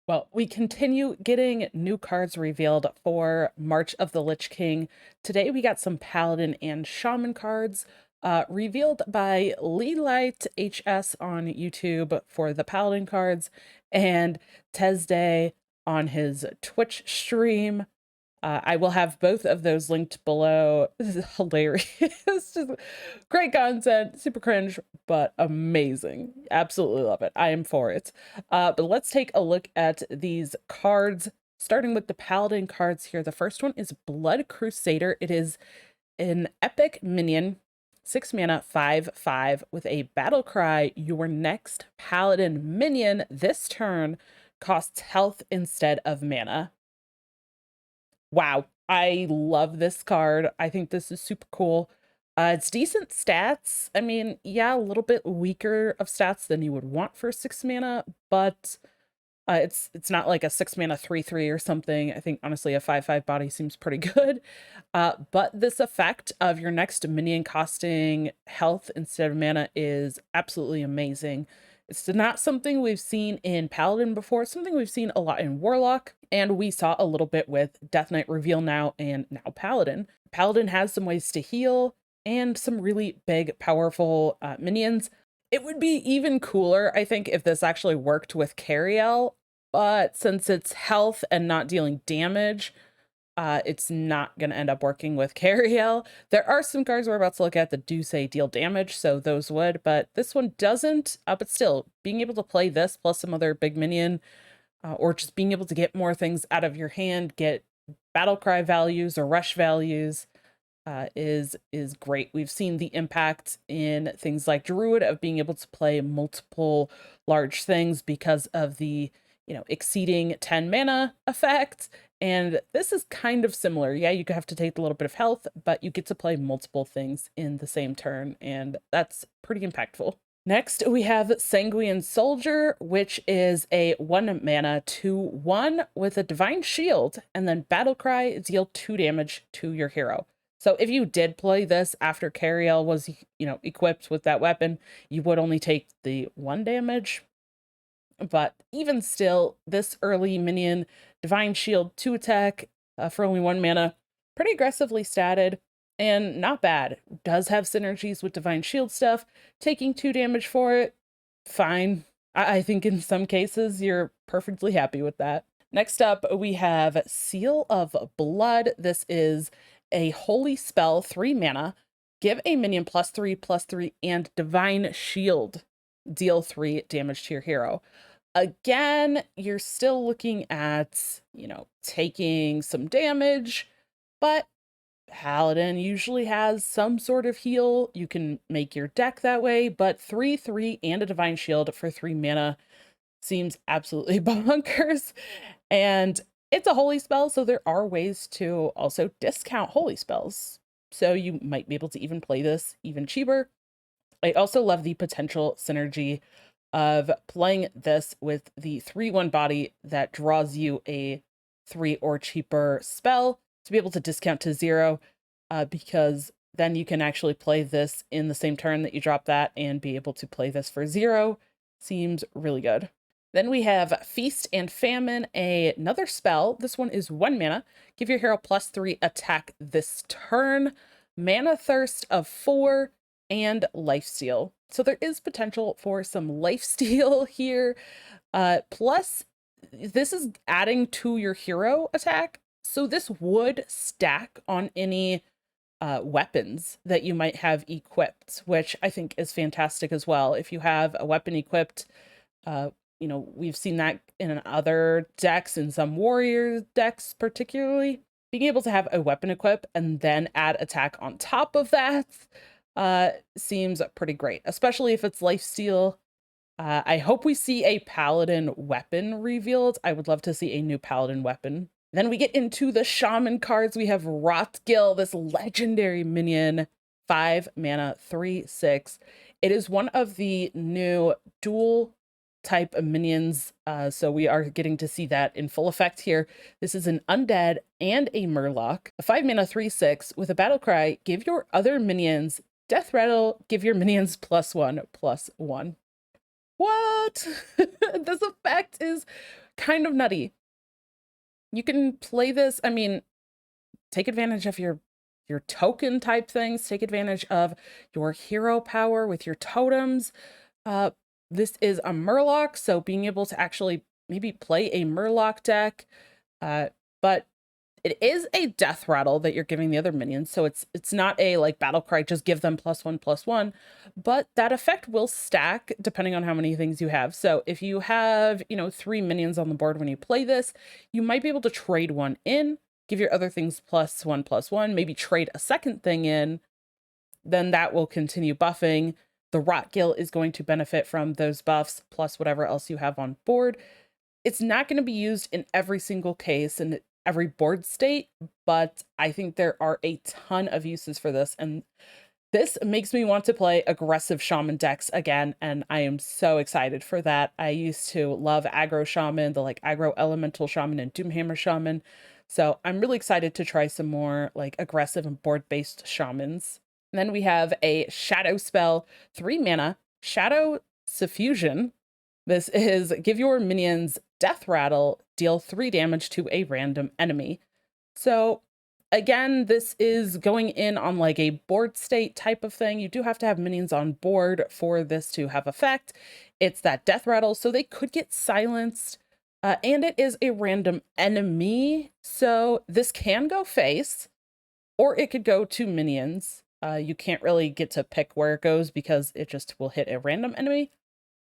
Well, we continue getting new cards revealed for March of the Lich King. Today we got some Paladin and Shaman cards revealed by Light HS on YouTube for the Paladin cards, and Tesday on his Twitch stream. I will have both of those linked below. This is hilarious. Just great content, super cringe, but amazing. Absolutely love it. I am for it. But let's take a look at these cards, starting with the Paladin cards here. The first one is Blood Crusader. It is an epic minion, 6 mana, 5/5, with a battle cry. Your next Paladin minion this turn costs health instead of mana. Wow, I love this card. I think this is super cool. It's decent stats. I mean, yeah, a little bit weaker of stats than you would want for 6 mana, but it's not like a 6 mana 3/3 or something. I think honestly a 5/5 body seems pretty good. But this effect of your next minion costing health instead of mana is absolutely amazing. It's not something we've seen in Paladin before. It's something we've seen a lot in Warlock, and we saw a little bit with Death Knight Reveal now and now Paladin. Paladin has some ways to heal and some really big, powerful minions. It would be even cooler, I think, if this actually worked with Cariel, but since it's health and not dealing damage, it's not going to end up working with Cariel. There are some cards we're about to look at that do say deal damage, so those would, but this one doesn't. But still, being able to play this plus some other big minion, or just being able to get more things out of your hand, get battle cry values or rush values, is great. We've seen the impact in things like Druid of being able to play multiple large things because of the exceeding 10 mana effect. And this is kind of similar. Yeah, you have to take a little bit of health, but you get to play multiple things in the same turn, and that's pretty impactful. Next, we have Sanguine Soldier, which is a 1 mana 2/1 with a Divine Shield, and then Battle Cry, deal 2 damage to your hero. So if you did play this after Cariel was, equipped with that weapon, you would only take the 1 damage. But even still, this early minion, Divine Shield 2 attack for only 1 mana, pretty aggressively statted and not bad. Does have synergies with Divine Shield stuff. Taking 2 damage for it, fine. I think in some cases you're perfectly happy with that. Next up, we have Seal of Blood. This is a holy spell, 3 mana. Give a minion +3/+3 and Divine Shield. Deal 3 damage to your hero. Again, you're still looking at, taking some damage, but Paladin usually has some sort of heal. You can make your deck that way, but 3/3 and a Divine Shield for 3 mana seems absolutely bonkers. And it's a holy spell, so there are ways to also discount holy spells. So you might be able to even play this even cheaper. I also love the potential synergy of playing this with the 3/1 body that draws you a 3 or cheaper spell to be able to discount to 0, because then you can actually play this in the same turn that you drop that and be able to play this for 0. Seems really good. Then we have Feast and Famine, another spell. This one is 1 mana. Give your hero +3 attack this turn. Mana Thirst of 4 and Lifesteal. So there is potential for some lifesteal here. Plus, this is adding to your hero attack. So this would stack on any weapons that you might have equipped, which I think is fantastic as well. If you have a weapon equipped, we've seen that in other decks, in some warrior decks particularly. Being able to have a weapon equip and then add attack on top of that seems pretty great, especially if it's lifesteal. I hope we see a Paladin weapon revealed. I would love to see a new Paladin weapon. Then we get into the Shaman cards. We have Rothgil, this legendary minion, 5 mana, 3/6. It is one of the new dual type of minions, so we are getting to see that in full effect here. This is an undead and a murloc, a 5 mana 3/6 with a battle cry. Give your other minions death rattle, give your minions +1/+1. What? This effect is kind of nutty. You can play this, I mean, take advantage of your token type things, take advantage of your hero power with your totems. Uh, this is a Murloc, so being able to actually maybe play a Murloc deck, but it is a death rattle that you're giving the other minions, so it's not a like battle cry, just give them +1/+1, but that effect will stack depending on how many things you have. So if you have, 3 minions on the board when you play this, you might be able to trade one in, give your other things +1/+1, maybe trade a second thing in, then that will continue buffing. The Rot Gill is going to benefit from those buffs plus whatever else you have on board. It's not going to be used in every single case and every board state, but I think there are a ton of uses for this, and this makes me want to play aggressive Shaman decks again, and I am so excited for that. I used to love aggro Shaman, the like aggro Elemental Shaman and Doomhammer Shaman, so I'm really excited to try some more like aggressive and board-based Shamans. And then we have a Shadow spell, 3 mana, Shadow Suffusion. This is give your minions Death Rattle, deal 3 damage to a random enemy. So again, this is going in on like a board state type of thing. You do have to have minions on board for this to have effect. It's that Death Rattle, so they could get silenced. And it is a random enemy, so this can go face, or it could go to minions. You can't really get to pick where it goes because it just will hit a random enemy.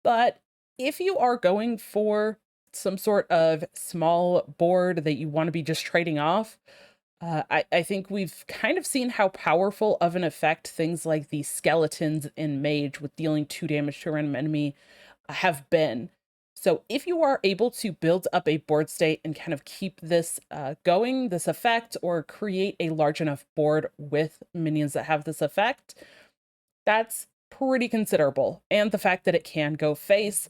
But if you are going for some sort of small board that you want to be just trading off, I think we've kind of seen how powerful of an effect things like the skeletons in Mage with dealing 2 damage to a random enemy have been. So if you are able to build up a board state and kind of keep this going, this effect, or create a large enough board with minions that have this effect, that's pretty considerable. And the fact that it can go face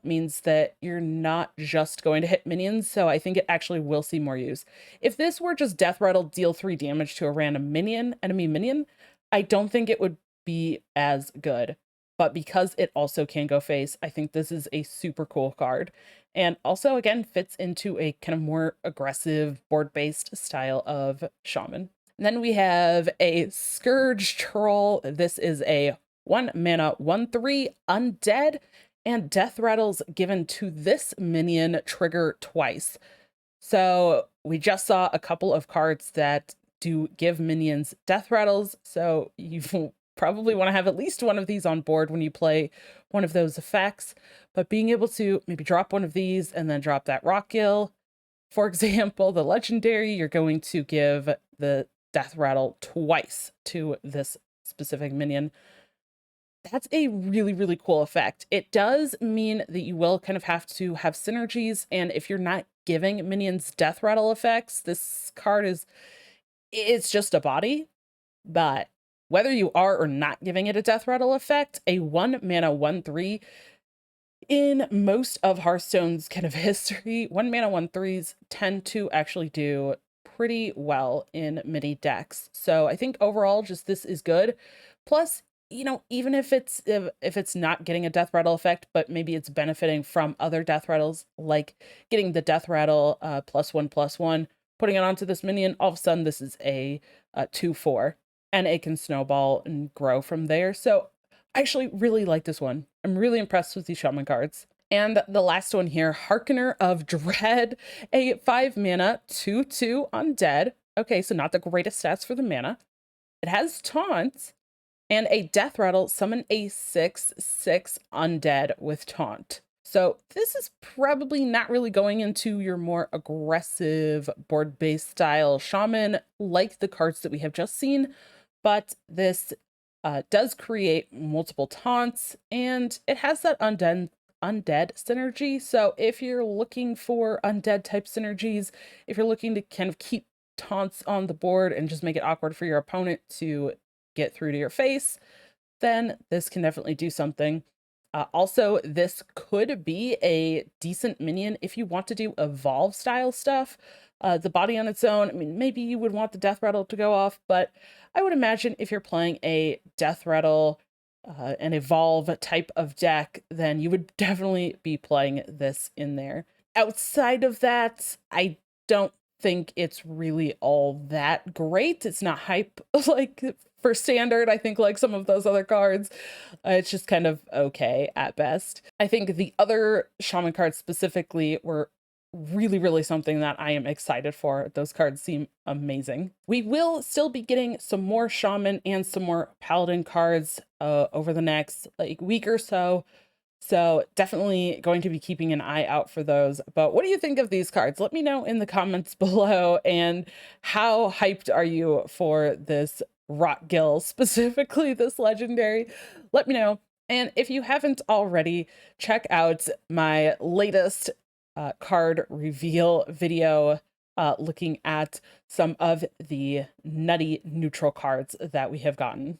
means that you're not just going to hit minions, so I think it actually will see more use. If this were just Death Rattle, deal 3 damage to a random enemy minion, I don't think it would be as good. But because it also can go face, I think this is a super cool card. And also, again, fits into a kind of more aggressive board-based style of Shaman. And then we have a Scourge Troll. This is a 1 mana, 1/3 undead, and death rattles given to this minion trigger twice. So we just saw a couple of cards that do give minions death rattles, so you probably want to have at least one of these on board when you play one of those effects. But being able to maybe drop one of these and then drop that Rot Gill, for example, the legendary, you're going to give the death rattle twice to this specific minion. That's a really, really cool effect. It does mean that you will kind of have to have synergies, and if you're not giving minions death rattle effects, this card it's just a body. But whether you are or not giving it a death rattle effect, a 1 mana 1/3 in most of Hearthstone's kind of history, 1 mana 1/3s tend to actually do pretty well in many decks. So I think overall, just this is good. Plus, even if it's not getting a death rattle effect, but maybe it's benefiting from other death rattles, like getting the death rattle +1/+1, putting it onto this minion, all of a sudden this is a 2/4, and it can snowball and grow from there. So I actually really like this one. I'm really impressed with these Shaman cards. And the last one here, Harkener of Dread, a 5 mana 2/2 undead. Okay, so not the greatest stats for the mana. It has taunt, and a death rattle, summon a 6/6 undead with taunt. So this is probably not really going into your more aggressive board-based style Shaman like the cards that we have just seen, but this does create multiple taunts, and it has that undead synergy. So if you're looking for undead type synergies, if you're looking to kind of keep taunts on the board and just make it awkward for your opponent to get through to your face, then this can definitely do something. Also, this could be a decent minion if you want to do evolve style stuff. The body on its own, I mean, maybe you would want the death rattle to go off, but I would imagine if you're playing a death rattle an evolve type of deck, then you would definitely be playing this in there. outside of that, I don't think it's really all that great. It's not hype like for standard. I think like some of those other cards, it's just kind of okay at best. I think the other Shaman cards specifically were really something that I am excited for. Those cards seem amazing. We will still be getting some more Shaman and some more Paladin cards over the next like week or so. So definitely going to be keeping an eye out for those. But what do you think of these cards? Let me know in the comments below. And how hyped are you for this Rotgill, specifically this legendary? Let me know. And if you haven't already, check out my latest card reveal video looking at some of the nutty neutral cards that we have gotten.